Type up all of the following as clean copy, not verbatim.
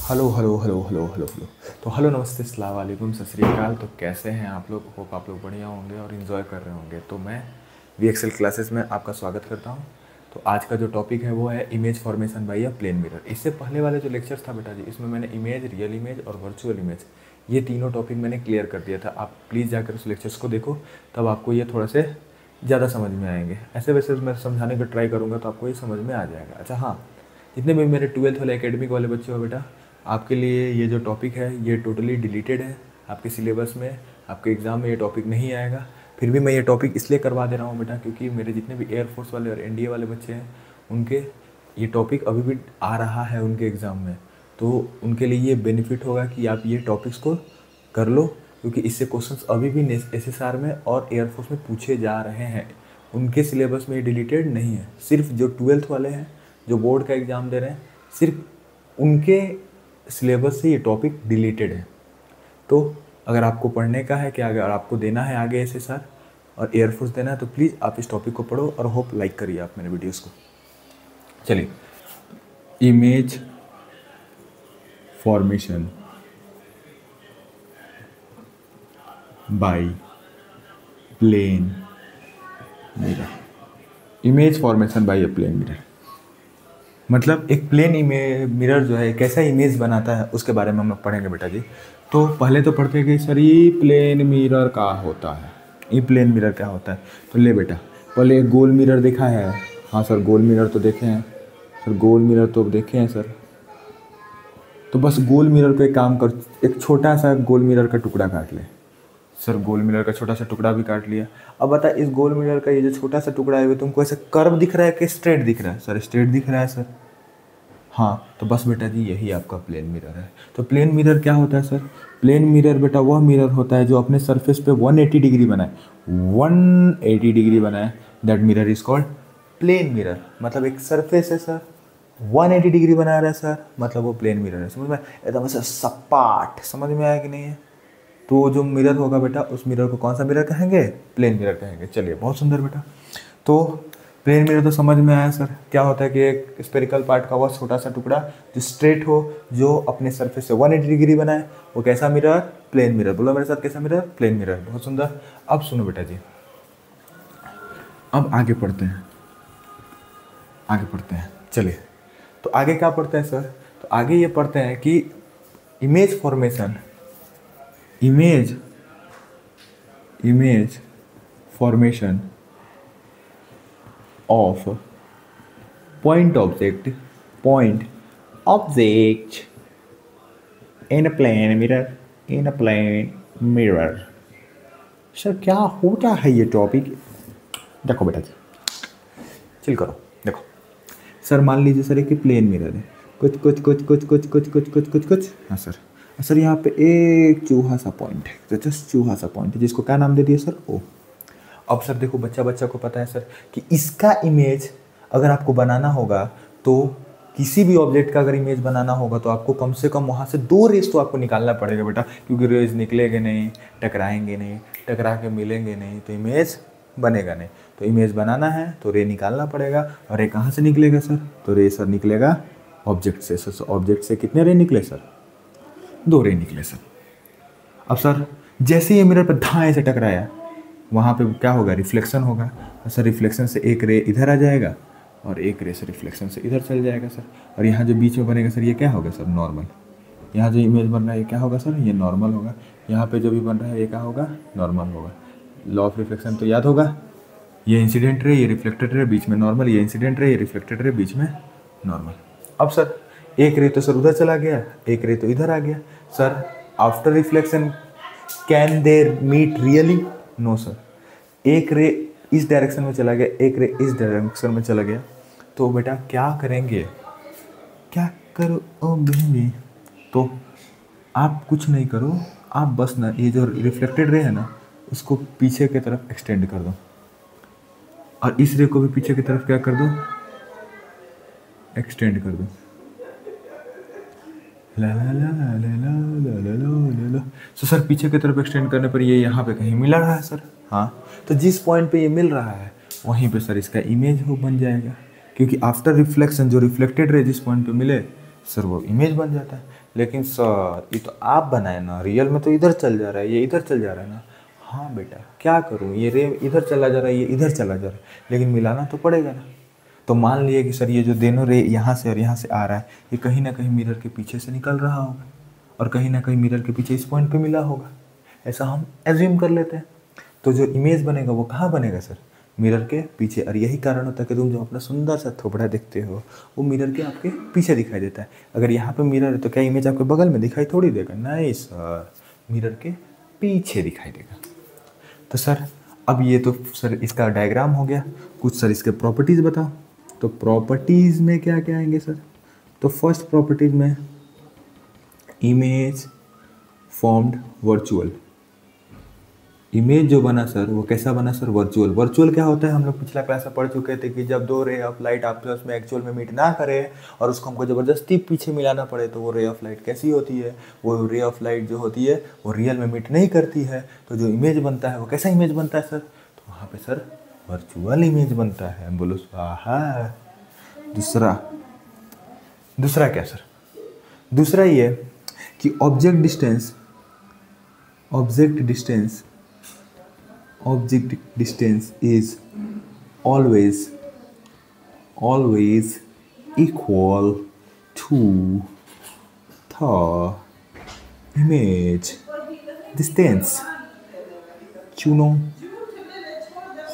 Hello hello hello hello hello hello. तो hello नमस्ते अस्सलाम वालेकुम सत श्री अकाल। तो कैसे हैं आप लोग? होप आप लोग बढ़िया होंगे और इन्जॉय कर रहे होंगे। तो मैं VXL क्लासेस में आपका स्वागत करता हूं। तो आज का जो टॉपिक है वो है image formation by a plane mirror. इससे पहले वाले जो लेक्चर्स था बेटा जी, इसमें मैंने इमेज, रियल इमेज और वर्चुअल इमेज, ये तीनों टॉपिक मैंने क्लियर कर दिया था। आप प्लीज़ जाकर उस लेक्चर्स को देखो, तब आपको ये थोड़ा से ज़्यादा समझ में आएंगे। ऐसे वैसे मैं समझाने का ट्राई करूँगा तो आपको ये समझ में आ जाएगा। अच्छा हाँ, जितने भी मेरे 12th वाले एकेडमिक वाले बच्चे हो बेटा, आपके लिए ये जो टॉपिक है ये टोटली डिलीटेड है। आपके सिलेबस में, आपके एग्ज़ाम में ये टॉपिक नहीं आएगा। फिर भी मैं ये टॉपिक इसलिए करवा दे रहा हूँ बेटा, क्योंकि मेरे जितने भी एयरफोर्स वाले और NDA वाले बच्चे हैं, उनके ये टॉपिक अभी भी आ रहा है उनके एग्ज़ाम में। तो उनके लिए ये बेनिफिट होगा कि आप ये टॉपिक्स को कर लो, क्योंकि इससे क्वेश्चंस अभी भी SSR में और एयरफोर्स में पूछे जा रहे हैं। उनके सिलेबस में ये डिलीटेड नहीं है। सिर्फ जो 12th वाले हैं, जो बोर्ड का एग्ज़ाम दे रहे हैं, सिर्फ उनके सिलेबस से ये टॉपिक डिलीटेड है। तो अगर आपको पढ़ने का है कि अगर आपको देना है आगे SSR और एयरफोर्स देना है, तो प्लीज़ आप इस टॉपिक को पढ़ो और होप लाइक करिए आप मेरे वीडियोस को। चलिए, image formation by plane mirror. Image formation by a plane mirror मतलब एक प्लेन मिरर जो है कैसा इमेज बनाता है उसके बारे में हम लोग पढ़ेंगे बेटा जी। तो पहले तो पढ़ते हैं कि सर ये प्लेन मिरर क्या होता है, ये प्लेन मिरर क्या होता है। तो ले बेटा, पहले एक गोल मिरर देखा है। हाँ सर, गोल मिरर तो देखे हैं सर, गोल मिरर तो देखे हैं सर। तो बस गोल मिरर पे काम कर, एक छोटा सा गोल मिरर का टुकड़ा काट ले। सर गोल मिरर का छोटा सा टुकड़ा भी काट लिया। अब बता, इस गोल मिरर का ये जो छोटा सा टुकड़ा है वो तुमको ऐसे कर्व दिख रहा है कि स्ट्रेट दिख रहा है? सर स्ट्रेट दिख रहा है सर। हाँ, तो बस बेटा जी यही आपका प्लेन मिरर है। तो प्लेन मिरर क्या होता है सर? प्लेन मिरर बेटा वह मिरर होता है जो अपने सरफेस पे 180 डिग्री बनाए, 180 डिग्री बनाए। That mirror is called plane mirror. मतलब एक सरफेस है सर, 180 डिग्री बना रहा है सर, मतलब वो प्लेन मिरर है। समझ में? एकदम ऐसा सपाट। समझ में आया कि नहीं है? तो जो मिरर होगा बेटा, उस मिरर को कौन सा मिरर कहेंगे? प्लेन मिरर कहेंगे। चलिए, बहुत सुंदर बेटा। तो प्लेन मिरर तो समझ में आया सर। क्या होता है कि एक स्पेरिकल पार्ट का वह छोटा सा टुकड़ा जो स्ट्रेट हो, जो अपने सरफेस से 180 डिग्री बनाए, वो कैसा मिरर? Plane mirror. बोलो मेरे साथ, कैसा मिरर? Plane mirror. बहुत सुंदर। अब सुनो बेटा जी, अब आगे पढ़ते हैं, आगे पढ़ते हैं। चलिए, तो आगे क्या पढ़ते हैं सर? तो आगे ये पढ़ते हैं कि image formation, image image formation of point object in a plane mirror, in a plane mirror। Sir क्या होता है ये टॉपिक? देखो बेटा जी, चिल करो। देखो सर, मान लीजिए सर एक प्लेन मिरर है, कुछ कुछ कुछ कुछ कुछ कुछ कुछ कुछ कुछ कुछ। हाँ सर, सर यहाँ पे एक चूहा सा पॉइंट है, तो जस्ट चूहा सा पॉइंट है, जिसको क्या नाम दे दिया सर? ओ। अब सर देखो, बच्चा को पता है सर कि इसका इमेज अगर आपको बनाना होगा, तो किसी भी ऑब्जेक्ट का अगर इमेज बनाना होगा तो आपको कम से कम वहाँ से 2 रेज तो आपको निकालना पड़ेगा बेटा, क्योंकि रेज निकलेंगे नहीं, टकराएंगे नहीं, टकरा के मिलेंगे नहीं, तो इमेज बनेगा नहीं। तो इमेज बनाना है तो रे निकालना पड़ेगा। और रे कहाँ से निकलेगा सर? तो रे सर निकलेगा ऑब्जेक्ट से। सर ऑब्जेक्ट से कितने रे निकले सर? 2 रे निकले सर। अब सर जैसे ही मिरर पर धाएँ से टकराया, वहाँ पे क्या होगा? रिफ्लेक्शन होगा। सर रिफ्लेक्शन से एक रे इधर आ जाएगा और एक रे से रिफ्लेक्शन से इधर चल जाएगा सर। और यहाँ जो बीच में बनेगा सर, ये क्या होगा सर? नॉर्मल। यहाँ जो इमेज बन रहा है ये क्या होगा सर? ये नॉर्मल होगा। यहाँ पे जो भी बन रहा है ये क्या होगा? नॉर्मल होगा। लॉ ऑफ रिफ्लेक्शन तो याद होगा, ये इंसिडेंट रे, ये रिफ्लेक्टेड रे, बीच में नॉर्मल, ये इंसिडेंट रे, ये रिफ्लेक्टेड रे, बीच में नॉर्मल। अब सर एक रे तो सर उधर चला गया, एक रे तो इधर आ गया। Sir after reflection can there meet really? No sir. एक रे इस डायरेक्शन में चला गया, एक रे इस डायरेक्शन में चला गया, तो बेटा क्या करेंगे? क्या करो ओ बेबी? तो आप कुछ नहीं करो, आप बस ना ये जो रिफ्लेक्टेड रे है ना, उसको पीछे की तरफ एक्सटेंड कर दो, और इस रे को भी पीछे की तरफ क्या कर दो? एक्सटेंड कर दो। ला ला ला ला ला ला ला ला ला। तो सर पीछे की तरफ एक्सटेंड करने पर ये यहाँ पे कहीं मिल रहा है सर। हाँ, तो जिस पॉइंट पे ये मिल रहा है वहीं पे सर इसका इमेज हो बन जाएगा, क्योंकि आफ्टर रिफ्लेक्शन जो रिफ्लेक्टेड रे जिस पॉइंट पे मिले सर वो इमेज बन जाता है। लेकिन सर ये तो आप बनाए ना, रियल में तो इधर चल जा रहा है, ये इधर चल जा रहा है ना। हाँ बेटा क्या करूँ, ये रे इधर चला जा रहा है, ये इधर चला जा रहा है, लेकिन मिलाना तो पड़ेगा ना। तो मान लिए कि सर ये जो दोनों रे यहाँ से और यहाँ से आ रहा है, ये कहीं ना कहीं मिरर के पीछे से निकल रहा होगा और कहीं ना कहीं मिरर के पीछे इस पॉइंट पे मिला होगा, ऐसा हम एज्यूम कर लेते हैं। तो जो इमेज बनेगा वो कहाँ बनेगा सर, मिरर के पीछे। और यही कारण होता है कि तुम जो अपना सुंदर सा थोपड़ा देखते हो वो मिरर के आपके पीछे दिखाई देता है। अगर यहाँ पे मिरर है तो क्या इमेज आपके बगल में दिखाई थोड़ी देगा, नहीं सर, मिरर के पीछे दिखाई देगा। तो सर अब ये तो सर इसका डायग्राम हो गया, कुछ सर इसके प्रॉपर्टीज़ बताओ। तो प्रॉपर्टीज़ में क्या क्या आएंगे सर, तो फर्स्ट प्रॉपर्टीज में इमेज फॉर्म्ड वर्चुअल। इमेज जो बना सर वो कैसा बना सर, वर्चुअल। वर्चुअल क्या होता है, हम लोग पिछला क्लास में पढ़ चुके थे कि जब दो रे ऑफ लाइट आपस में एक्चुअल में मीट ना करे और उसको हमको ज़बरदस्ती पीछे मिलाना पड़े तो वो रे ऑफ लाइट कैसी होती है, वो रे ऑफ लाइट जो होती है वो रियल में मीट नहीं करती है। तो जो इमेज बनता है वो कैसा इमेज बनता है सर, तो वहाँ पे सर वर्चुअल इमेज बनता है। बोलो स्वाहा। दूसरा क्या सर, दूसरा ये कि object distance is always equal to the image distance. You know,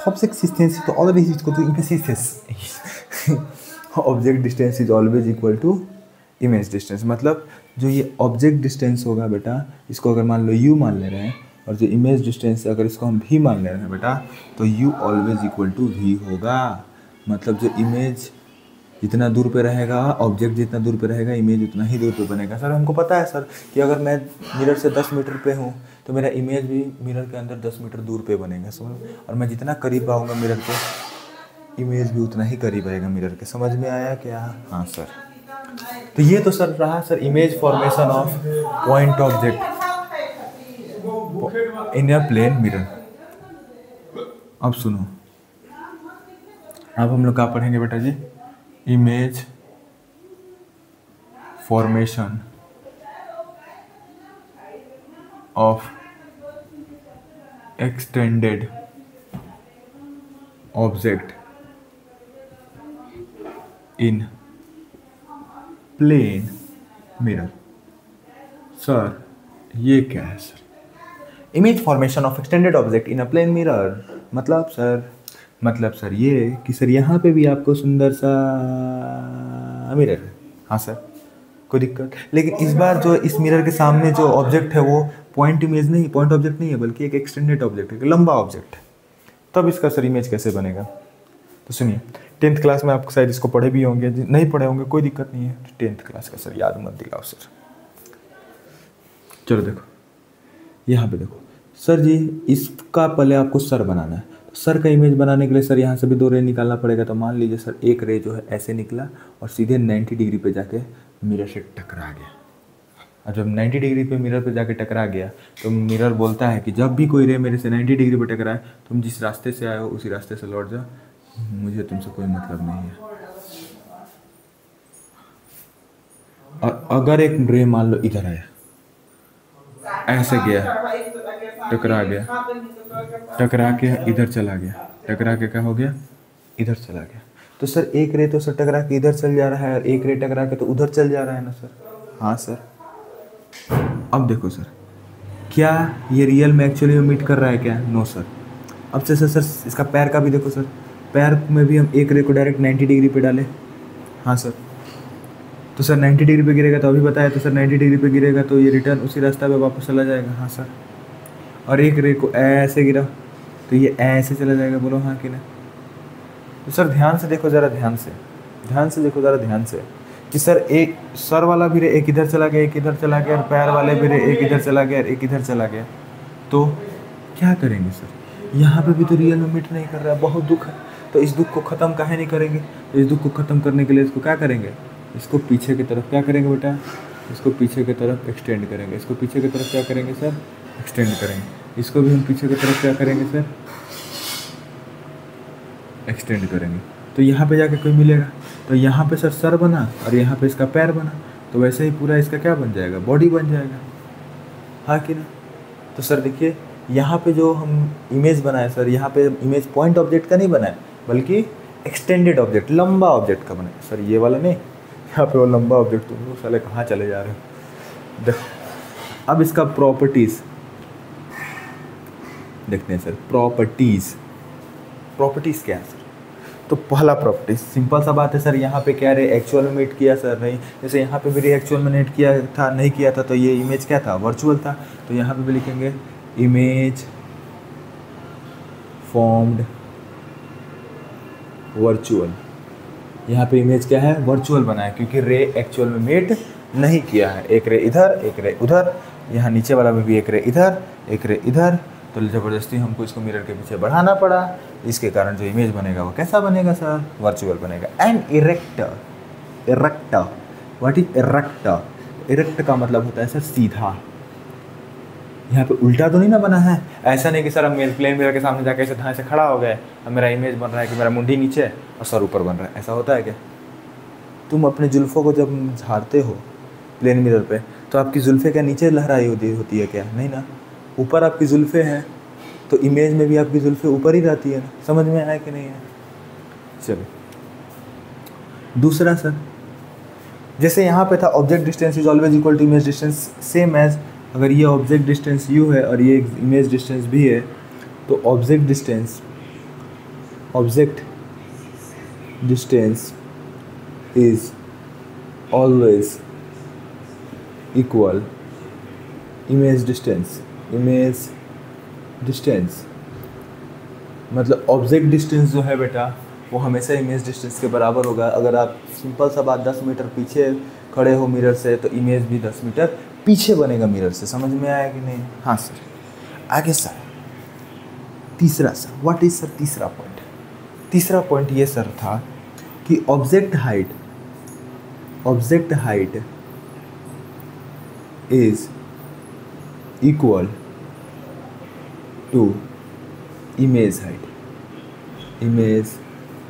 object distance is always equal to image distance. Object distance is always equal to image distance. मतलब जो ये ऑब्जेक्ट डिस्टेंस होगा बेटा, इसको अगर मान लो u मान ले रहे हैं, और जो इमेज डिस्टेंस अगर इसको हम v मान ले रहे हैं बेटा, तो u always equal to v होगा। मतलब जो इमेज जितना दूर पे रहेगा, ऑब्जेक्ट जितना दूर पे रहेगा, इमेज उतना ही दूर पे बनेगा। सर हमको पता है सर कि अगर मैं मिरर से 10 मीटर पे हूँ तो मेरा इमेज भी मिरर के अंदर 10 मीटर दूर पे बनेगा, समझ। और मैं जितना करीब आऊँगा मिरर के, इमेज भी उतना ही करीब आएगा मिरर के। समझ में आया क्या? हाँ सर। तो ये तो सर रहा sir image formation of point object in a plane mirror. अब सुनो, अब हम लोग क्या पढ़ेंगे बेटा जी, image formation of extended object in plane mirror. Sir ये क्या है sir, image formation of extended object in a plane mirror. मतलब सर ये कि सर यहाँ पे भी आपको सुंदर सा मिरर है। हाँ सर, कोई दिक्कत। लेकिन इस बार जो इस मिरर के सामने जो ऑब्जेक्ट है वो पॉइंट ऑब्जेक्ट नहीं है, बल्कि एक एक्सटेंडेड ऑब्जेक्ट है, लंबा ऑब्जेक्ट है। तब इसका सर इमेज कैसे बनेगा? तो सुनिए, 10th क्लास में आप शायद इसको पढ़े भी होंगे, नहीं पढ़े होंगे कोई दिक्कत नहीं है, 10th क्लास का सर याद मत दिलाओ सर। चलो देखो यहाँ पे देखो सर जी, इसका पहले आपको सर बनाना है। तो सर का इमेज बनाने के लिए सर यहाँ से भी 2 रे निकालना पड़ेगा। तो मान लीजिए सर एक रे जो है ऐसे निकला और सीधे 90 डिग्री पे जाके मिरर से टकरा गया। और जब 90 डिग्री पे मिरर पे जाके टकरा गया तो मिरर बोलता है कि जब भी कोई रे मेरे से 90 डिग्री पे टकराए, तुम जिस रास्ते से आए हो उसी रास्ते से लौट जाओ, मुझे तुमसे कोई मतलब नहीं है। और अगर एक रे मान लो इधर आया, ऐसे गया, टकरा के इधर चला गया, टकरा के क्या हो गया, इधर चला गया। तो सर एक रे तो सर टकरा के इधर चल जा रहा है और एक रे टकरा के तो उधर चल जा रहा है ना सर। हाँ सर। अब देखो सर, क्या ये रियल में एक्चुअली में मीट कर रहा है क्या? No sir. अब से सर इसका पैर का भी देखो सर, पैर में भी हम एक रे को डायरेक्ट 90 डिग्री पे डालें। हाँ सर। तो सर 90 डिग्री पे गिरेगा, तो अभी बताया तो सर 90 डिग्री पे गिरेगा तो ये रिटर्न उसी रास्ता पे वापस चला जाएगा। हाँ सर। और एक रे को ऐसे गिरा तो ये ऐसे चला जाएगा। बोलो हाँ कि नहीं? तो सर ध्यान से देखो ज़रा, ध्यान से देखो ज़रा, ध्यान से कि सर एक सर वाला भी रे एक इधर चला गया, एक इधर चला गया, और पैर वाले भी रे एक इधर चला गया, एक इधर चला गया। तो क्या करेंगे सर? यहाँ पे भी तो रियल में मीट नहीं कर रहा है, बहुत दुख है। तो इस दुख को ख़त्म काहे नहीं करेंगे? तो इस दुख को ख़त्म करने के लिए इसको क्या करेंगे? इसको पीछे की तरफ क्या करेंगे बेटा? इसको पीछे की तरफ एक्सटेंड करेंगे। इसको पीछे की तरफ क्या करेंगे सर? एक्सटेंड करेंगे। इसको भी हम पीछे की तरफ क्या करेंगे सर? एक्सटेंड करेंगे। तो यहाँ पे जाके कोई मिलेगा, तो यहाँ पे सर बना और यहाँ पे इसका पैर बना। तो वैसे ही पूरा इसका क्या बन जाएगा, बॉडी बन जाएगा, हाँ कि ना। तो सर देखिए यहाँ पे जो हम इमेज बनाए सर, यहाँ पे इमेज पॉइंट ऑब्जेक्ट का नहीं बनाए बल्कि एक्सटेंडेड ऑब्जेक्ट, लंबा ऑब्जेक्ट का बनाए सर, ये वाला नहीं, यहाँ पे वो लंबा ऑब्जेक्ट। तुम लोग साले कहाँ चले जा रहे हो। देखो अब इसका प्रॉपर्टीज़ देखते हैं सर। प्रॉपर्टीज़ क्या है सर। तो पहला प्रॉपर्टी सिंपल सा बात है सर, यहाँ पे क्या रे एक्चुअल में मीट किया सर, नहीं, जैसे यहाँ पे भी रे एक्चुअल में नेट किया था, नहीं किया था, तो ये इमेज क्या था, वर्चुअल था। तो यहाँ पे भी लिखेंगे इमेज फॉर्म्ड वर्चुअल। यहाँ पे इमेज क्या है, वर्चुअल बना है, क्योंकि रे एक्चुअल में मीट नहीं किया है। एक रे इधर, एक रे उधर, यहाँ नीचे वाला में भी एक रे इधर, एक रे इधर, तो ज़बरदस्ती हमको इसको मिरर के पीछे बढ़ाना पड़ा। इसके कारण जो इमेज बनेगा वो कैसा बनेगा सर, वर्चुअल बनेगा। And erector, what is erector. Erect का मतलब होता है सर सीधा। यहाँ पे उल्टा तो नहीं ना बना है, ऐसा नहीं कि सर हम प्लेन मिरर के सामने जाके ऐसे धाए से खड़ा हो गए, अब मेरा इमेज बन रहा है कि मेरा मुंडी नीचे और सर ऊपर बन रहा है, ऐसा होता है क्या। तुम अपने जुल्फ़ों को जब झाड़ते हो प्लेन मिरर पे, तो आपकी जुल्फ़े क्या नीचे लहराई होती है क्या, नहीं ना, ऊपर आपकी जुल्फ़े हैं, तो इमेज में भी आपकी जुल्फ़े ऊपर ही रहती है ना। समझ में आया कि नहीं है। चलो दूसरा सर, जैसे यहाँ पे था object distance is always equal to image distance, same as अगर ये ऑब्जेक्ट डिस्टेंस u है और ये इमेज डिस्टेंस भी है, तो object distance is always equal image distance. मतलब ऑब्जेक्ट डिस्टेंस जो है बेटा वो हमेशा इमेज डिस्टेंस के बराबर होगा। अगर आप सिंपल सा बात 10 मीटर पीछे खड़े हो मिरर से, तो इमेज भी 10 मीटर पीछे बनेगा मिरर से। समझ में आया कि नहीं। हाँ सर। आगे सर तीसरा सर, व्हाट इज सर तीसरा पॉइंट। तीसरा पॉइंट ये सर था कि object height is equal to image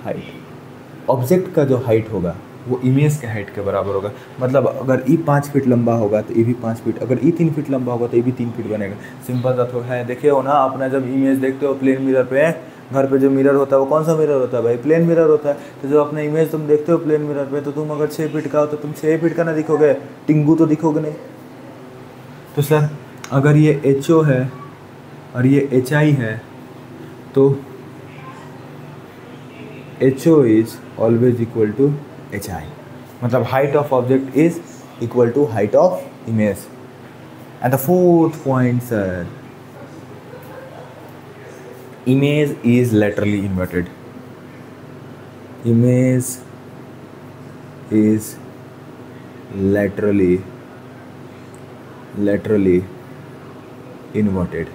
height. Object का जो हाइट होगा वो इमेज के हाइट के बराबर होगा। मतलब अगर ई 5 फीट लंबा होगा तो ये भी 5 फीट, अगर ई 3 फीट लंबा होगा तो ये भी 3 फीट बनेगा। सिंपल सा तो है। देखिए हो ना, अपना जब इमेज देखते हो प्लेन मिरर पे, घर पे जो मिरर होता है वो कौन सा मिरर होता है भाई, प्लेन मिरर होता है। तो जब अपना इमेज तुम देखते हो प्लेन मिरर पे, तो तुम अगर 6 फीट का हो तो तुम 6 फीट का ना दिखोगे, टिंगू तो दिखोगे नहीं। तो सर अगर ये HO है और ये HI है, तो HO is always equal to HI। मतलब height of object is equal to height of image. And the fourth point sir, image is laterally inverted. Image is laterally inverted.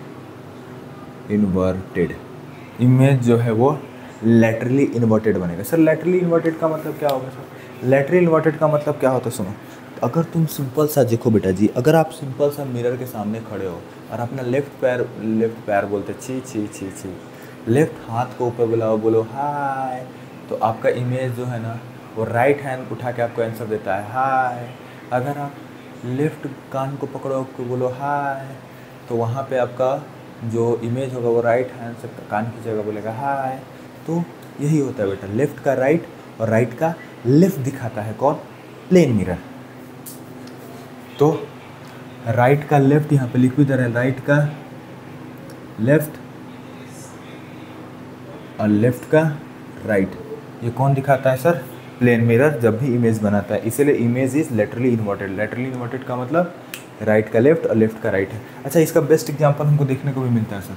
Image जो है वो laterally inverted बनेगा। Sir laterally inverted का मतलब क्या होगा sir. Laterally inverted का मतलब क्या होता है सुनो। अगर तुम सिंपल सा देखो बेटा जी, अगर आप सिंपल सा मिरर के सामने खड़े हो और अपना लेफ्ट पैर बोलते छी लेफ्ट हाथ को ऊपर बुलाओ, बोलो हाय, तो आपका इमेज जो है ना वो राइट हैंड उठा के आपको आंसर देता है हाय। अगर आप लेफ्ट कान को पकड़ो को बोलो हाय, तो वहाँ पे आपका जो इमेज होगा वो राइट हैंड से कान की जगह बोलेगा हाय। तो यही होता है बेटा, लेफ्ट का राइट और राइट का लेफ्ट दिखाता है कौन, प्लेन मिरर। तो राइट का लेफ्ट यहाँ पे लिख इधर है, राइट का लेफ्ट और लेफ्ट का राइट, ये कौन दिखाता है सर, प्लेन मिरर जब भी इमेज बनाता है। इसीलिए image is laterally inverted. Laterally inverted का मतलब राइट का लेफ्ट और लेफ्ट का राइट है। अच्छा, इसका बेस्ट एग्जांपल हमको देखने को भी मिलता है सर,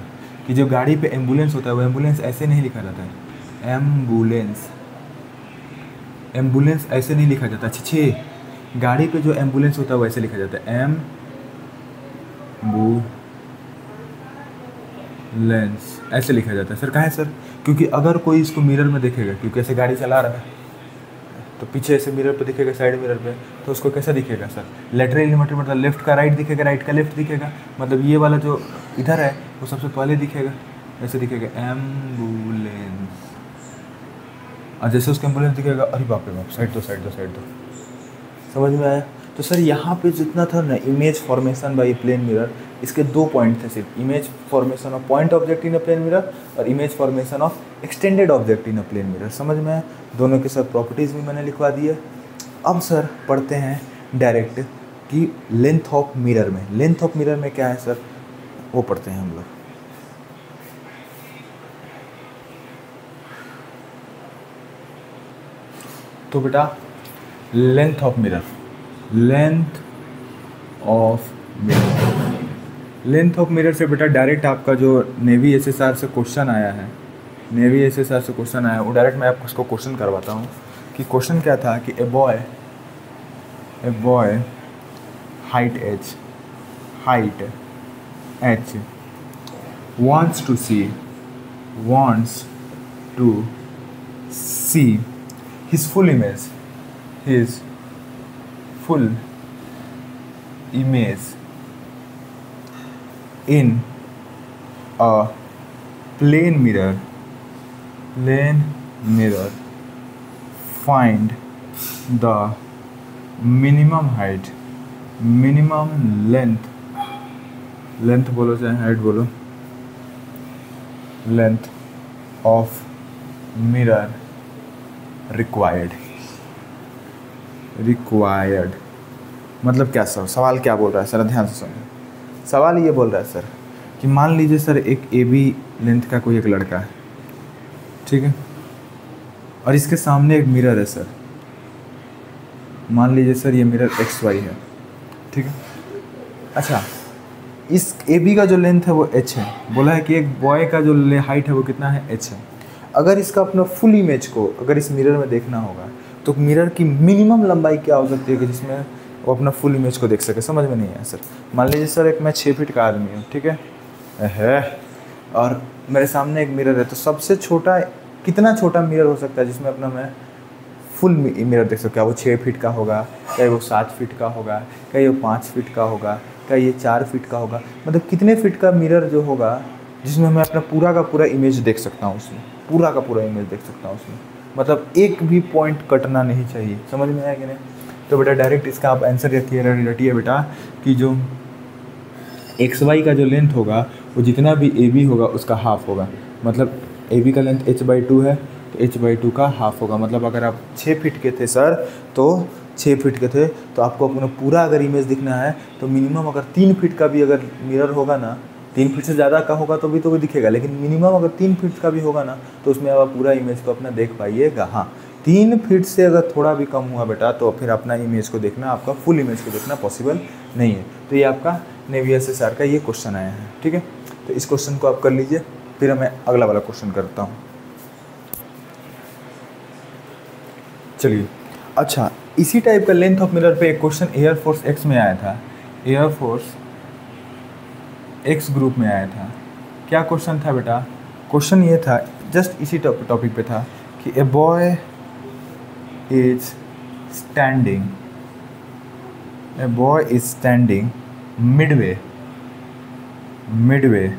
कि जो गाड़ी पे एम्बुलेंस होता है वो एम्बुलेंस ऐसे नहीं लिखा जाता है। एम्बुलेंस ऐसे नहीं लिखा जाता। अच्छे गाड़ी पे जो एम्बुलेंस होता है वो ऐसे लिखा जाता है एम्बुलेंस, ऐसे लिखा जाता है सर। कहाँ है सर, क्योंकि अगर कोई इसको मिरर में देखेगा, क्योंकि ऐसे गाड़ी चला रहा है तो पीछे ऐसे मिरर पे दिखेगा, साइड मिरर पे, तो उसको कैसा दिखेगा सर, लेटरली इन्वर्टेड। मतलब लेफ्ट का राइट दिखेगा, राइट का लेफ्ट दिखेगा। मतलब ये वाला जो इधर है वो सबसे पहले दिखेगा, ऐसे दिखेगा एम्बुलेंस। और जैसे उसका एम्बुलेंस दिखेगा, अरे बाप रे बाप, साइड दो। समझ में आया। तो सर यहाँ पे जितना था ना image formation by plane mirror, इसके 2 पॉइंट थे सिर्फ, image formation of point object in a plane mirror और image formation of extended object in a plane mirror. समझ में आया? दोनों के सब प्रॉपर्टीज़ भी मैंने लिखवा दी है। अब सर पढ़ते हैं डायरेक्ट कि लेंथ ऑफ मिरर में, लेंथ ऑफ मिरर में क्या है सर वो पढ़ते हैं हम लोग। तो बेटा length of mirror, length of mirror, length of mirror से बेटा डायरेक्ट आपका जो नेवी एसएसआर से क्वेश्चन आया है, नेवी एसएसआर से क्वेश्चन आया वो डायरेक्ट मैं आपको उसको क्वेश्चन करवाता हूँ कि क्वेश्चन क्या था कि a boy height h wants to see his full image in a plane mirror, find the minimum height, minimum length बोलो चाहे हाइट बोलो, लेंथ ऑफ मिरर रिक्वायर्ड मतलब क्या सर, सवाल क्या बोल रहा है सर, ध्यान से सुनिए। सवाल ये बोल रहा है सर कि मान लीजिए सर एक AB लेंथ का कोई एक लड़का है, ठीक है, और इसके सामने एक मिरर है सर, मान लीजिए सर ये मिरर XY है, ठीक है। अच्छा, इस AB का जो लेंथ है वो h है, बोला है कि एक बॉय का जो हाइट है वो कितना है h है। अगर इसका अपना फुल इमेज को अगर इस मिरर में देखना होगा तो मिरर की मिनिमम लंबाई क्या हो सकती है कि जिसमें वो अपना फुल इमेज को देख सके। समझ में नहीं आया सर? मान लीजिए सर एक मैं 6 फीट का आदमी हूँ, ठीक है, और मेरे सामने एक मिरर है, तो सबसे छोटा कितना छोटा मिरर हो सकता है जिसमें अपना मैं फुल मिरर देख सकता है? वो 6 फीट का होगा, क्या वो 7 फीट का होगा, क्या ये 5 फीट का होगा, क्या ये 4 फीट का होगा? मतलब कितने फीट का मिरर जो होगा जिसमें मैं अपना पूरा का पूरा इमेज देख सकता हूँ, उसमें पूरा का पूरा इमेज देख सकता हूँ उसमें, मतलब एक भी पॉइंट कटना नहीं चाहिए। समझ में आया कि नहीं? तो बेटा डायरेक्ट इसका आप आंसर रटिए बेटा कि जो XY का जो लेंथ होगा वो जितना भी AB होगा उसका हाफ होगा, मतलब AB का लेंथ h/2 है तो h/2 का हाफ होगा। मतलब अगर आप 6 फीट के थे सर, तो 6 फीट के थे तो आपको अपना पूरा अगर इमेज दिखना है तो मिनिमम अगर 3 फीट का भी अगर मिरर होगा ना, 3 फीट से ज़्यादा का होगा तो भी दिखेगा, लेकिन मिनिमम अगर 3 फीट का भी होगा ना तो उसमें आप पूरा इमेज को अपना देख पाइएगा। हाँ, 3 फीट से अगर थोड़ा भी कम हुआ बेटा तो फिर अपना इमेज को देखना, आपका फुल इमेज को देखना पॉसिबल नहीं है। तो ये आपका नेवी एसएसआर का ये क्वेश्चन आया है, ठीक है। तो इस क्वेश्चन को आप कर लीजिए, फिर मैं अगला वाला क्वेश्चन करता हूँ। चलिए, अच्छा इसी टाइप का लेंथ ऑफ मिरर पे एक क्वेश्चन एयरफोर्स एक्स में आया था, एयरफोर्स एक्स ग्रुप में आया था। क्या क्वेश्चन था बेटा? क्वेश्चन ये था, जस्ट इसी टॉपिक पे था कि a boy is standing midway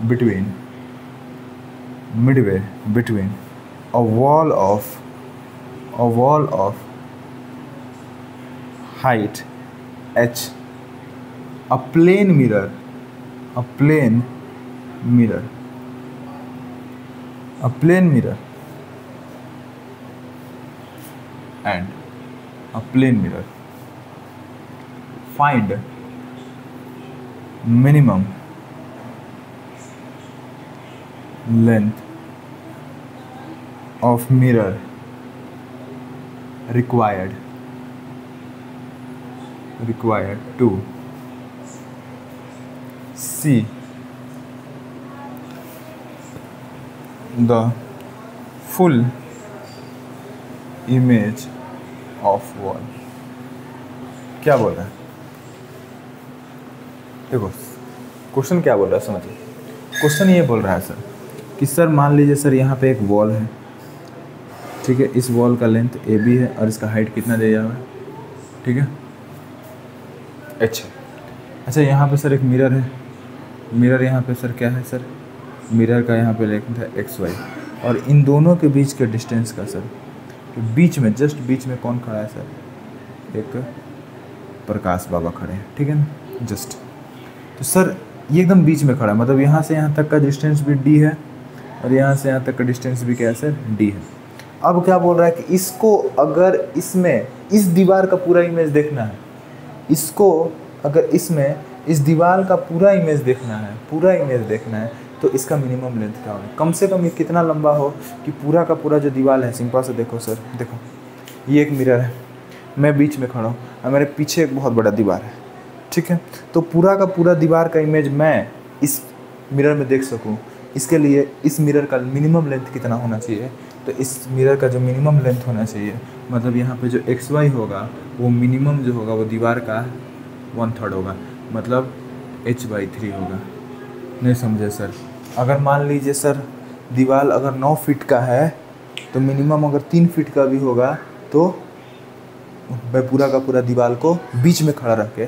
between a wall of height h, a plane mirror and a plane mirror. Find minimum length of mirror required to see the full image of wall। क्या बोल रहा है? देखो question क्या बोल रहा है, समझिए। क्वेश्चन ये बोल रहा है सर कि सर मान लीजिए सर यहाँ पे एक वॉल है, ठीक है, इस वॉल का लेंथ AB है और इसका हाइट कितना दिया हुआ है, ठीक है, अच्छा यहाँ पे सर एक मिरर है, मिरर यहाँ पे सर क्या है सर, मिरर का यहाँ पे लेंथ है XY, और इन दोनों के बीच के डिस्टेंस का सर, तो बीच में जस्ट बीच में कौन खड़ा है सर, एक प्रकाश बाबा खड़े हैं, ठीक है ना, जस्ट। तो सर ये एकदम बीच में खड़ा है, मतलब यहाँ से यहाँ तक का डिस्टेंस भी d है और यहाँ से यहाँ तक का डिस्टेंस भी क्या है सर, d है। अब क्या बोल रहा है कि इसको अगर इसमें इस दीवार का पूरा इमेज देखना है, इसको अगर इसमें इस दीवार का पूरा इमेज देखना है, पूरा इमेज देखना है, तो इसका मिनिमम लेंथ क्या होगा, कम से कम ये कितना लंबा हो कि पूरा का पूरा जो दीवार है, सिंपल से देखो सर, देखो ये एक मिरर है, मैं बीच में खड़ा हूँ और मेरे पीछे एक बहुत बड़ा दीवार है, ठीक है। तो पूरा का पूरा दीवार का इमेज मैं इस मिरर में देख सकूँ, इसके लिए इस मिरर का मिनिमम लेंथ कितना होना चाहिए, तो इस मिरर का जो मिनिमम लेंथ होना चाहिए, मतलब यहाँ पे जो XY होगा वो मिनिमम जो होगा वो दीवार का 1/3 होगा, मतलब h/3 होगा। नहीं समझे सर? अगर मान लीजिए सर दीवार अगर 9 फीट का है तो मिनिमम अगर 3 फीट का भी होगा तो मैं पूरा का पूरा दीवार को बीच में खड़ा रख के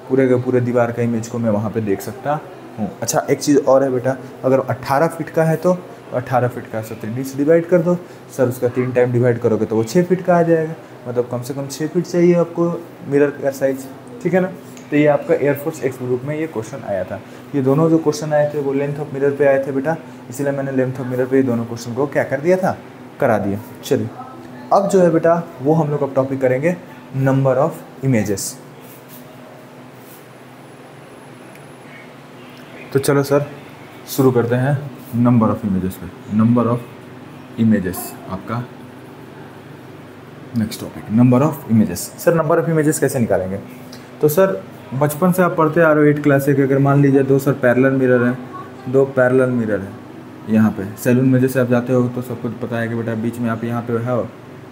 पूरे के पूरे दीवार का इमेज को मैं वहाँ पे देख सकता हूँ। अच्छा एक चीज़ और है बेटा, अगर 18 फीट का है तो 18 फीट का सर 3D से डिवाइड कर दो सर, उसका 3 टाइम डिवाइड करोगे तो वो 6 फीट का आ जाएगा, मतलब कम से कम 6 फीट चाहिए आपको मिरर का साइज, ठीक है ना। तो ये आपका एयरफोर्स एक्स ग्रुप में ये क्वेश्चन आया था। ये दोनों जो क्वेश्चन आए थे वो लेंथ ऑफ मिरर पे आए थे बेटा, इसलिए मैंने लेंथ ऑफ मिरर पे ये दोनों क्वेश्चन को क्या कर दिया था, करा दिया। चलिए अब जो है बेटा वो हम लोग अब टॉपिक करेंगे नंबर ऑफ इमेजेस। तो चलो सर शुरू करते हैं नंबर ऑफ इमेजेस पे। नंबर ऑफ इमेजेस आपका next topic, number of images. Sir number of images कैसे निकालेंगे? तो सर बचपन से आप पढ़ते आ रहे हो 8 क्लास से कि अगर मान लीजिए दो सर पैरेलल मिरर हैं, दो पैरेलल मिरर है यहाँ पे, सैलून में जैसे आप जाते हो तो सबको पता है कि बेटा बीच में आप यहाँ पे हो,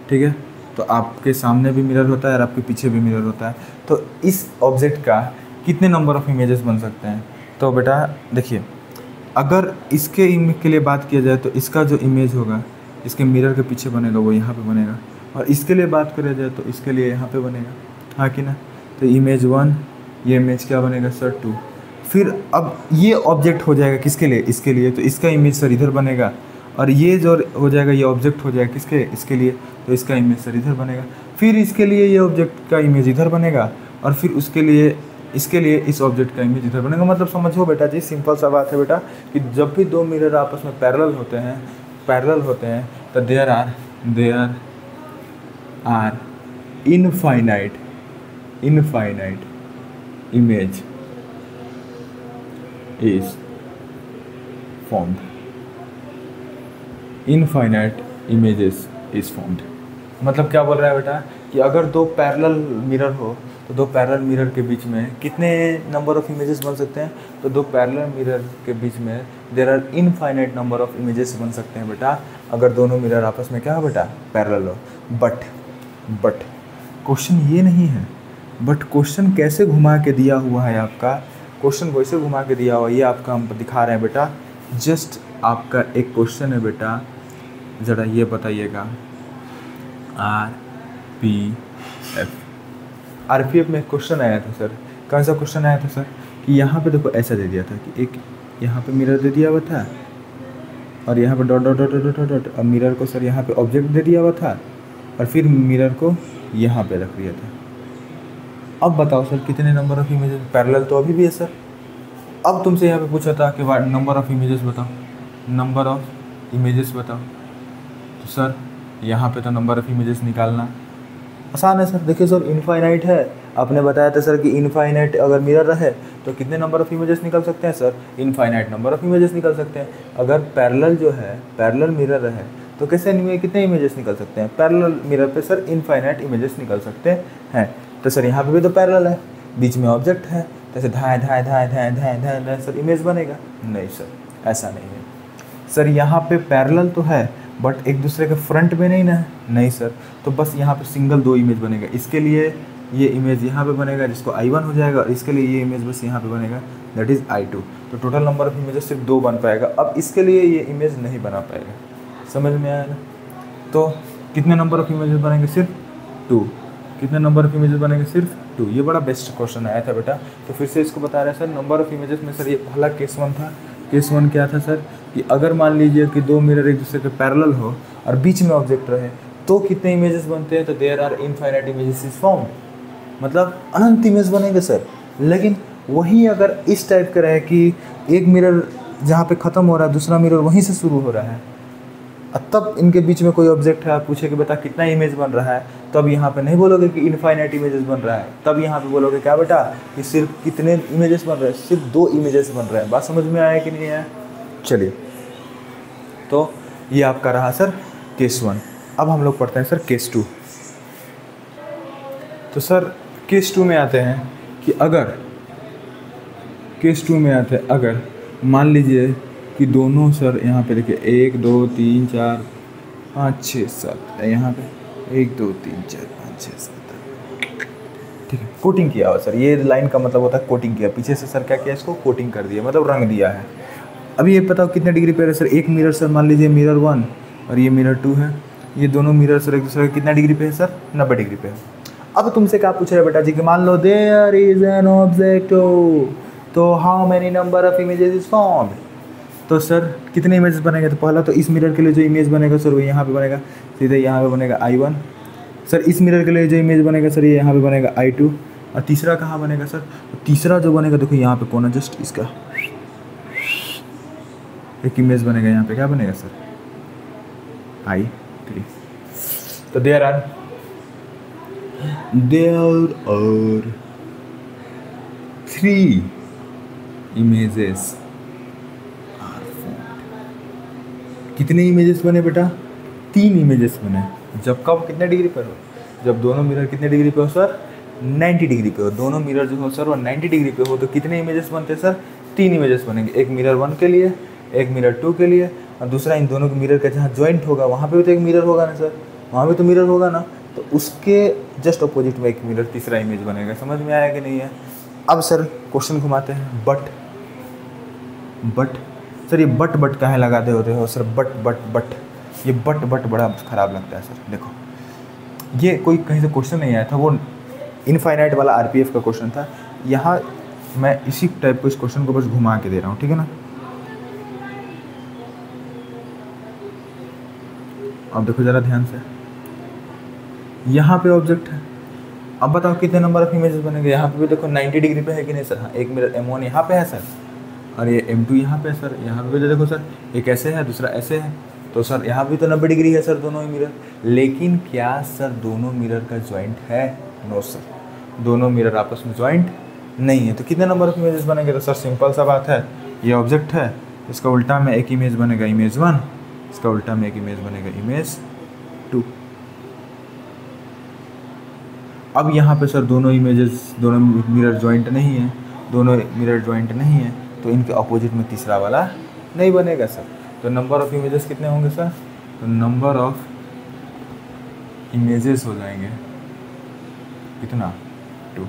ठीक है, तो आपके सामने भी मिरर होता है और आपके पीछे भी मिरर होता है। तो इस ऑब्जेक्ट का कितने नंबर ऑफ इमेजेस बन सकते हैं? तो बेटा देखिए, अगर इसके इमेज के लिए बात किया जाए तो इसका जो इमेज होगा इसके मिरर के पीछे बनेगा वो यहाँ पे बनेगा, और इसके लिए बात करें जाए तो इसके लिए यहाँ पे बनेगा, हाँ कि ना। तो इमेज 1, ये इमेज क्या बनेगा सर 2। फिर अब ये ऑब्जेक्ट हो जाएगा किसके लिए, इसके लिए, तो इसका इमेज सर इधर बनेगा, और ये जो हो जाएगा ये ऑब्जेक्ट हो जाएगा किसके, इसके लिए, तो इसका इमेज सर इधर बनेगा। फिर इसके लिए ये ऑब्जेक्ट का इमेज इधर बनेगा, और फिर उसके लिए इसके लिए इस ऑब्जेक्ट का इमेज इधर बनेगा। मतलब समझो बेटा जी, सिंपल सा बात है बेटा कि जब भी दो मिरर आपस में पैरेलल होते हैं तो there are infinite image is formed, infinite images is formed. मतलब क्या बोल रहा है बेटा कि अगर दो पैरेलल मिरर हो तो दो पैरेलल मिरर के बीच में कितने नंबर ऑफ इमेजेस बन सकते हैं? तो दो पैरेलल मिरर के बीच में there are infinite number of images बन सकते हैं बेटा, अगर दोनों मिरर आपस में क्या हो बेटा, पैरेलल हो। बट क्वेश्चन ये नहीं है, बट क्वेश्चन कैसे घुमा के दिया हुआ है आपका, क्वेश्चन कैसे घुमा के दिया हुआ है ये आपका हम दिखा रहे हैं बेटा। जस्ट आपका एक क्वेश्चन है बेटा, ज़रा ये बताइएगा, आरपीएफ में एक क्वेश्चन आया था सर। कौन सा क्वेश्चन आया था सर कि यहाँ पे देखो ऐसा दे दिया था कि एक यहाँ पे मिरर दे दिया हुआ था और यहाँ पे dot dot dot dot dot dot, और मिरर को सर यहाँ पे ऑब्जेक्ट दे दिया हुआ था और फिर मिरर को यहाँ पे रख दिया था। अब बताओ सर कितने नंबर ऑफ इमेजेस, पैरेलल तो अभी भी है सर। अब तुमसे यहाँ पे पूछा था कि नंबर ऑफ इमेजेस बताओ, नंबर ऑफ इमेजेस बताओ, तो सर यहाँ पे तो नंबर ऑफ इमेजेस निकालना आसान है सर। देखिए सर इनफाइनाइट है, आपने बताया था सर कि इनफाइनाइट अगर मिरर रहे तो कितने नंबर ऑफ इमेजेस निकल सकते हैं sir, infinite number of images निकल सकते हैं। अगर पैरेलल जो है पैरेलल मिरर रहे तो कैसे कितने इमेजेस निकल सकते हैं, पैरेलल मिरर पे सर इनफाइनाइट इमेजेस निकल सकते हैं। तो सर यहाँ पे भी तो पैरेलल है, बीच में ऑब्जेक्ट है, तो ऐसे धाए धाए धाए धाए धाए धाए धाए सर इमेज बनेगा? नहीं सर, ऐसा नहीं है सर। यहाँ पे पैरेलल तो है बट एक दूसरे के फ्रंट में नहीं ना, नहीं सर। तो बस यहाँ पे सिंगल दो इमेज बनेगा, इसके लिए ये इमेज यहाँ पे बनेगा जिसको I1 हो जाएगा, और इसके लिए ये इमेज बस यहाँ पे बनेगा दैट इज़ I2। तो टोटल नंबर ऑफ इमेजेस सिर्फ 2 बन पाएगा। अब इसके लिए ये इमेज नहीं बना पाएगा, समझ में आया ना। तो कितने नंबर ऑफ इमेजेस बनेंगे? सिर्फ 2। कितने नंबर ऑफ इमेजेस बनेंगे? सिर्फ 2। ये बड़ा बेस्ट क्वेश्चन आया था बेटा, तो फिर से इसको बता रहे हैं सर। नंबर ऑफ इमेजेस में सर ये पहला केस 1 था। केस 1 क्या था सर कि अगर मान लीजिए कि दो मिरर एक दूसरे के पैरेलल हो और बीच में ऑब्जेक्ट रहे तो कितने इमेजेस बनते हैं? तो there are infinite images is formed. मतलब अनंत इमेज बनेंगे सर। लेकिन वहीं अगर इस टाइप का रहे कि एक मिरर जहाँ पे ख़त्म हो रहा है दूसरा मिरर वहीं से शुरू हो रहा है, तब इनके बीच में कोई ऑब्जेक्ट है, आप पूछे कि बेटा कितना इमेज बन रहा है, तब यहाँ पे नहीं बोलोगे कि इनफाइनाइट इमेजेस बन रहा है, तब यहाँ पे बोलोगे क्या बेटा कि सिर्फ कितने इमेजेस बन रहे हैं, सिर्फ 2 इमेजेस बन रहे हैं। बात समझ में आया कि नहीं आया? चलिए, तो ये आपका रहा सर केस 1। अब हम लोग पढ़ते हैं सर केस 2। तो सर केस 2 में आते हैं कि अगर केस 2 में आते हैं अगर मान लीजिए कि दोनों सर यहाँ पे देखिए 1 2 3 4 5 6 7 यहाँ पे 1 2 3 4 5 6 7, ठीक है, कोटिंग किया हुआ सर। ये लाइन का मतलब होता है कोटिंग किया, पीछे से सर क्या किया, इसको कोटिंग कर दिया, मतलब रंग दिया है। अभी ये बताओ कितने डिग्री पे है सर? एक मिरर सर मान लीजिए मिरर 1 और ये मिरर 2 है, ये दोनों मिरर सर एक दूसरे का कितना डिग्री पे है सर? 90 डिग्री पे है। अब तुमसे क्या पूछ रहे बेटा जी कि मान लो देयर इज एन ऑब्जेक्ट, तो how many number of images is formed. तो सर कितने इमेजेस बनेंगे? तो पहला तो इस मिरर के लिए जो इमेज बनेगा सर वो यहाँ पे बनेगा, सीधे यहाँ पे बनेगा I1। सर इस मिरर के लिए जो इमेज बनेगा सर ये यहाँ पे बनेगा I2। और तीसरा कहाँ बनेगा सर? तो तीसरा जो बनेगा देखो यहाँ पे कौन है, जस्ट इसका एक इमेज बनेगा, यहाँ पे क्या बनेगा सर? I3। तो देयर आर 3 इमेजेस। कितने इमेजेस बने बेटा? 3 इमेजेस बने। जब कब कितने डिग्री पर हो? जब दोनों मिरर कितने डिग्री पे हो सर? 90 डिग्री पे हो। दोनों मिरर जो हो सर वो 90 डिग्री पे हो, तो कितने इमेजेस बनते हैं सर? 3 इमेजेस बनेंगे। एक मिरर 1 के लिए, एक मिरर 2 के लिए, और दूसरा इन दोनों के मिरर का जहाँ ज्वाइंट होगा वहाँ पे भी तो एक मिरर होगा ना सर, वहाँ भी तो मिरर होगा ना, तो उसके जस्ट अपोजिट में एक मिरर तीसरा इमेज बनेगा। समझ में आया कि नहीं है? अब सर क्वेश्चन घुमाते हैं। बट सर ये बट काहे लगाते होते हो सर? बट ये बट बड़ा ख़राब लगता है सर। देखो ये कोई कहीं से क्वेश्चन नहीं आया था, वो इनफाइनाइट वाला RPF का क्वेश्चन था। यहाँ मैं इसी टाइप को इस क्वेश्चन को बस घुमा के दे रहा हूँ, ठीक है ना। अब देखो ज़रा ध्यान से, यहाँ पे ऑब्जेक्ट है। अब बताओ कितने नंबर ऑफ इमेजेस बनेंगे? यहाँ पे भी देखो 90 डिग्री पे है कि नहीं सर? हाँ, एक मिरर M1 यहाँ पे है सर, और ये M2 यहाँ पे है सर। यहाँ पे भी देखो सर, एक ऐसे है दूसरा ऐसे है, तो सर यहाँ भी तो 90 डिग्री है सर दोनों ही मिरर। लेकिन क्या सर दोनों मिरर का ज्वाइंट है? नो सर, दोनों मिरर आपस में ज्वाइंट नहीं है। तो कितने नंबर ऑफ इमेजेस बनेंगे? तो सर सिंपल सा बात है, ये ऑब्जेक्ट है, इसका उल्टा में एक इमेज बनेगा इमेज 1, इसका उल्टा में एक इमेज बनेगा इमेज 2। अब यहाँ पे सर दोनों इमेजेस, दोनों मिरर ज्वाइंट नहीं है, दोनों मिरर ज्वाइंट नहीं है, तो इनके अपोजिट में तीसरा वाला नहीं बनेगा सर। तो नंबर ऑफ इमेजेस कितने होंगे सर? तो नंबर ऑफ इमेजेस हो जाएंगे कितना? 2।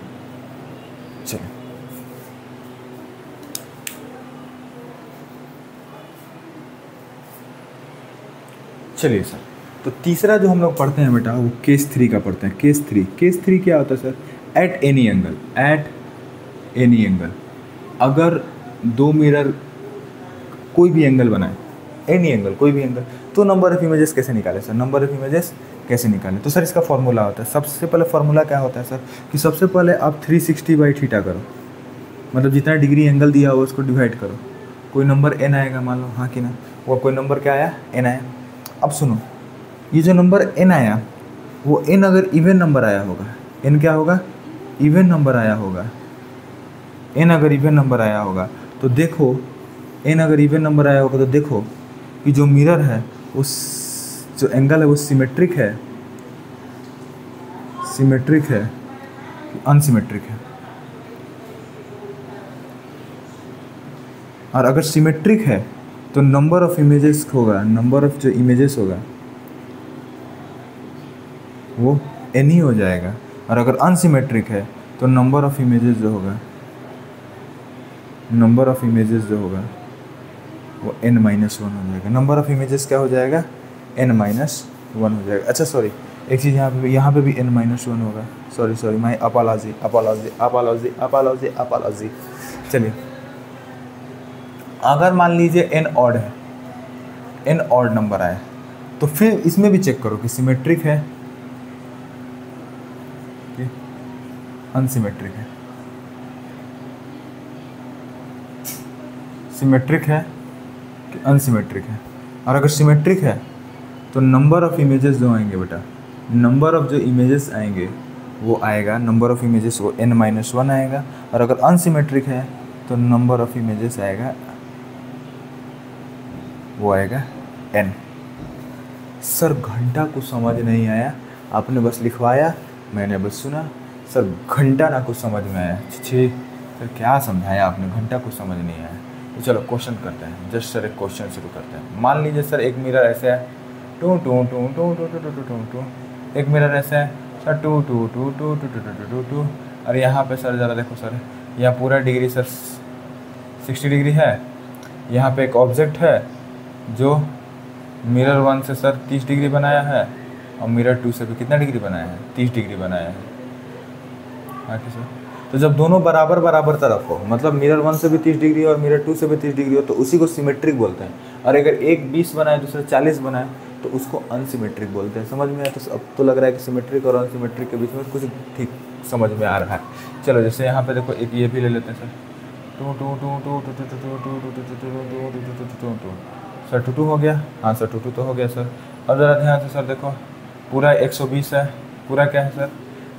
चलिए सर, तो तीसरा जो हम लोग पढ़ते हैं बेटा वो केस 3 का पढ़ते हैं। केस 3 क्या होता है सर? एट एनी एंगल, अगर 2 मिरर कोई भी एंगल बनाए, एनी एंगल कोई भी एंगल, तो नंबर ऑफ इमेजेस कैसे निकाले सर? नंबर ऑफ इमेजेस कैसे निकालें? तो सर इसका फॉर्मूला होता है, सबसे पहले फॉर्मूला क्या होता है सर कि सबसे पहले आप 360/θ करो, मतलब जितना डिग्री एंगल दिया हो उसको डिवाइड करो। कोई नंबर n आएगा मान लो, हाँ कि ना, वो कोई नंबर क्या आया? n आया। अब सुनो, ये जो नंबर n आया वो n अगर इवन नंबर आया होगा, n क्या होगा? इवन नंबर आया होगा। n अगर इवन नंबर आया होगा तो देखो, n अगर इवन नंबर आया होगा तो देखो कि जो मिरर है उस जो एंगल है वो सिमेट्रिक है अनसिमेट्रिक है। और अगर सिमेट्रिक है तो नंबर ऑफ इमेजेस होगा, नंबर ऑफ जो इमेजेस होगा वो n ही हो जाएगा। और अगर अनसिमेट्रिक है तो नंबर ऑफ इमेजेस जो होगा वो n-1 हो जाएगा। नंबर ऑफ इमेजेस क्या हो जाएगा? n-1 हो जाएगा। अच्छा सॉरी, एक चीज़ यहाँ पे भी n-1 होगा। Sorry my apology. चलिए, अगर मान लीजिए n ऑड है, n ऑड नंबर आया, तो फिर इसमें भी चेक करो कि सिमेट्रिक है अनसिमेट्रिक है, सिमेट्रिक है कि अनसिमेट्रिक है। और अगर सिमेट्रिक है तो नंबर ऑफ़ इमेजेस जो आएंगे बेटा, नंबर ऑफ़ जो इमेजेस आएंगे वो आएगा, नंबर ऑफ़ इमेजेस वो n-1 आएगा। और अगर अनसिमेट्रिक है तो नंबर ऑफ़ इमेजेस आएगा वो आएगा n। सर घंटा कुछ समझ नहीं आया, आपने बस लिखवाया, मैंने बस सुना। सर घंटा ना कुछ समझ में आया, छी सर क्या समझाया आपने, घंटा कुछ समझ नहीं आया। तो चलो क्वेश्चन करते हैं, जस्ट सर एक क्वेश्चन शुरू करते हैं। मान लीजिए सर एक मिरर ऐसे है, टू टू टू टू टू टू टू टू टू, एक मिरर ऐसे है सर, टू टू टू टू टू टू टू टू टू। और यहाँ पे सर ज़रा देखो सर, यहाँ पूरा डिग्री सर 60 डिग्री है। यहाँ पे एक ऑब्जेक्ट है जो मिरर 1 से सर 30 डिग्री बनाया है, और मिरर 2 से भी कितना डिग्री बनाया है, 30 डिग्री बनाया है। आगे सर, तो जब दोनों बराबर बराबर तरफ हो, मतलब मिरर 1 से भी 30 डिग्री और मिरर 2 से भी 30 डिग्री हो, तो उसी को सिमेट्रिक बोलते हैं। और अगर एक 20 बनाए दूसरा 40 बनाए तो उसको अनसिमेट्रिक बोलते हैं। समझ में आया? तो अब तो लग रहा है कि सिमेट्रिक और अनसिमेट्रिक के बीच में कुछ ठीक समझ में आ रहा है। चलो जैसे यहाँ पे देखो, एक ये भी ले लेते हैं सर, टू टू टू टू टू टू टू टू टू टू टू टू टू, सर टू हो गया। हाँ सर टू तो हो गया सर। अब ज़रा ध्यान से सर देखो, पूरा 120 है, पूरा क्या है सर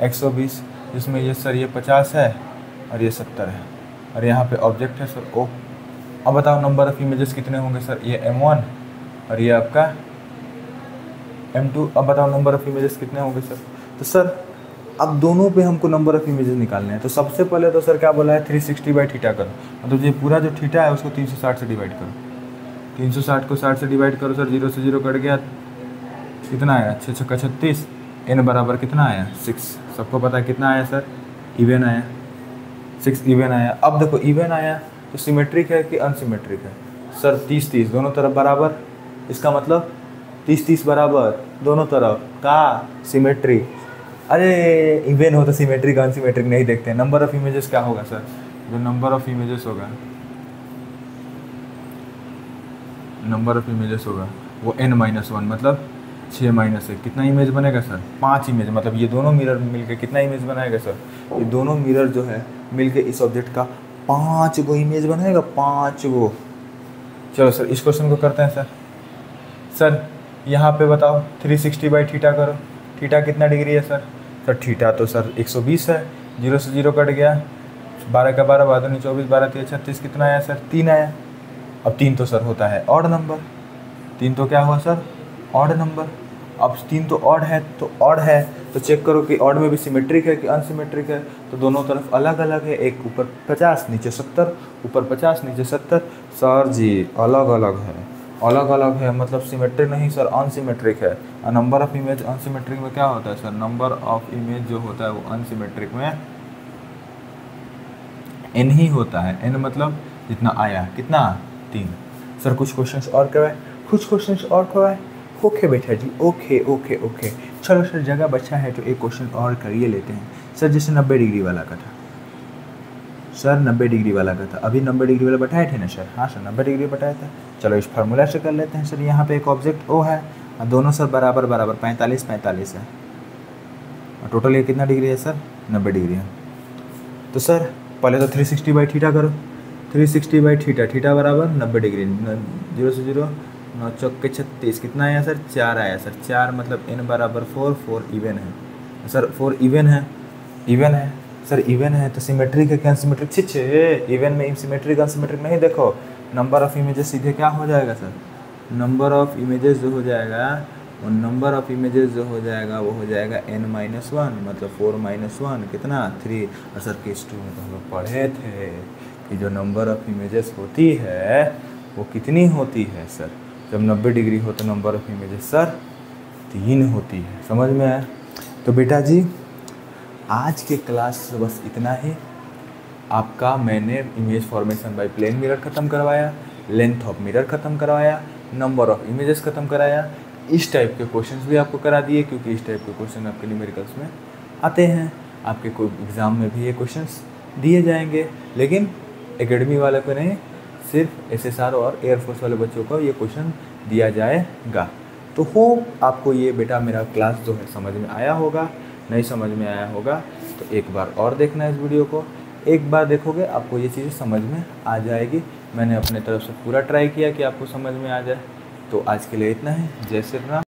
120, जिसमें ये सर ये 50 है और ये 70 है, और यहाँ पे ऑब्जेक्ट है सर ओ। अब बताओ नंबर ऑफ़ इमेजेस कितने होंगे सर, ये m1 और ये आपका m2। अब बताओ नंबर ऑफ़ इमेजेस कितने होंगे सर। तो सर अब दोनों पे हमको नंबर ऑफ़ इमेजेस निकालने हैं। तो सबसे पहले तो सर क्या बोला है, 360/θ करो, मतलब ये पूरा जो थीटा है उसको 360 से डिवाइड करो। 360 को 60 से डिवाइड करो सर, 0 से 0 कट गया, कितना आया 6 छक्का 36, n बराबर कितना आया 6। सबको पता है कितना आया सर, इवन आया, 6 इवन आया। अब देखो इवन आया तो सिमेट्रिक है कि अनसिमेट्रिक है सर, 30-30 दोनों तरफ बराबर, इसका मतलब 30-30 बराबर दोनों तरफ का सिमेट्रिक। अरे इवन हो तो सिमेट्रिक अनसिमेट्रिक नहीं देखते हैं। नंबर ऑफ़ इमेजेस क्या होगा सर, जो नंबर ऑफ़ इमेजेस होगा, नंबर ऑफ़ इमेजेस होगा वो n-1, मतलब 6 - 1 कितना इमेज बनेगा सर, 5 इमेज। मतलब ये दोनों मिरर मिलके कितना इमेज बनाएगा सर, ये दोनों मिरर जो है मिलके इस ऑब्जेक्ट का 5 गो इमेज बनाएगा, 5 गो। चलो सर इस क्वेश्चन को करते हैं सर। सर यहाँ पे बताओ 360/θ करो, थीटा कितना डिग्री है सर, सर थीटा तो सर 120 है, 0 से 0 कट गया, 12 का 12 12 24, 12 3 36, कितना आया सर 3 आया। अब 3 तो सर होता है ऑड नंबर, 3 तो क्या हुआ सर ऑड नंबर। अब 3 तो ऑड है, तो ऑड है तो चेक करो कि ऑड में भी सिमेट्रिक है कि अनसिमेट्रिक है। तो दोनों तरफ अलग अलग है, एक ऊपर 50 नीचे 70, ऊपर 50 नीचे 70। सर जी अलग अलग है, अलग अलग है मतलब सिमेट्रिक नहीं सर, अनसिमेट्रिक है। और नंबर ऑफ़ इमेज अनसिमेट्रिक में क्या होता है सर, नंबर ऑफ़ इमेज जो होता है वो अनसिमेट्रिक में n ही होता है। n मतलब जितना आया, कितना 3। सर कुछ क्वेश्चंस और करवाए, कुछ क्वेश्चंस और करवाए। ओके बेटा जी, ओके ओके ओके। चलो सर जगह बचा है तो एक क्वेश्चन और करिए लेते हैं सर। जैसे 90 डिग्री वाला का था सर, 90 डिग्री वाला का था, अभी 90 डिग्री वाला बताए थे ना सर। हाँ सर 90 डिग्री बताया था। चलो इस फार्मूला से कर लेते हैं सर। यहाँ पे एक ऑब्जेक्ट ओ है और दोनों सर बराबर बराबर 45-45 है, और टोटल ये कितना डिग्री है सर 90 डिग्री है। तो सर पहले तो 360/θ करो, 360/θ, थीटा बराबर 90 डिग्री, 0 से 0 9 चौके 36, कितना आया सर 4 आया सर। 4 मतलब n बराबर 4, 4 इवन है सर, 4 इवन है, इवन है सर, इवन है तो सिमेट्रिक है कि अनसिमेट्रिक। छे इवन में सिमेट्रिक अनसिमेट्रिक नहीं, देखो नंबर ऑफ़ इमेजेस सीधे क्या हो जाएगा सर, नंबर ऑफ़ इमेजेस जो हो जाएगा वो नंबर ऑफ़ इमेजेस जो हो जाएगा वो हो जाएगा n-1, मतलब 4 - 1 कितना 3। और सर केस 2 में तो हम लोग पढ़े थे कि जो नंबर ऑफ़ इमेजेस होती है वो कितनी होती है सर, जब 90 डिग्री हो तो नंबर ऑफ़ इमेजेस सर 3 होती है। समझ में आया? तो बेटा जी आज के क्लास से बस इतना ही। आपका मैंने image formation by plane mirror ख़त्म करवाया, लेंथ ऑफ मिरर ख़त्म करवाया, नंबर ऑफ़ इमेजेस ख़त्म कराया, इस टाइप के क्वेश्चंस भी आपको करा दिए, क्योंकि इस टाइप के क्वेश्चन आपके न्यूमेरिकल्स में आते हैं। आपके कोई एग्ज़ाम में भी ये क्वेश्चंस दिए जाएंगे, लेकिन एकेडमी वाले को नहीं, सिर्फ SSR और एयरफोर्स वाले बच्चों को ये क्वेश्चन दिया जाएगा। तो होप आपको ये बेटा मेरा क्लास जो है समझ में आया होगा। नहीं समझ में आया होगा तो एक बार और देखना इस वीडियो को। एक बार देखोगे आपको ये चीज़ें समझ में आ जाएगी। मैंने अपने तरफ से पूरा ट्राई किया कि आपको समझ में आ जाए। तो आज के लिए इतना ही। जय श्री राम।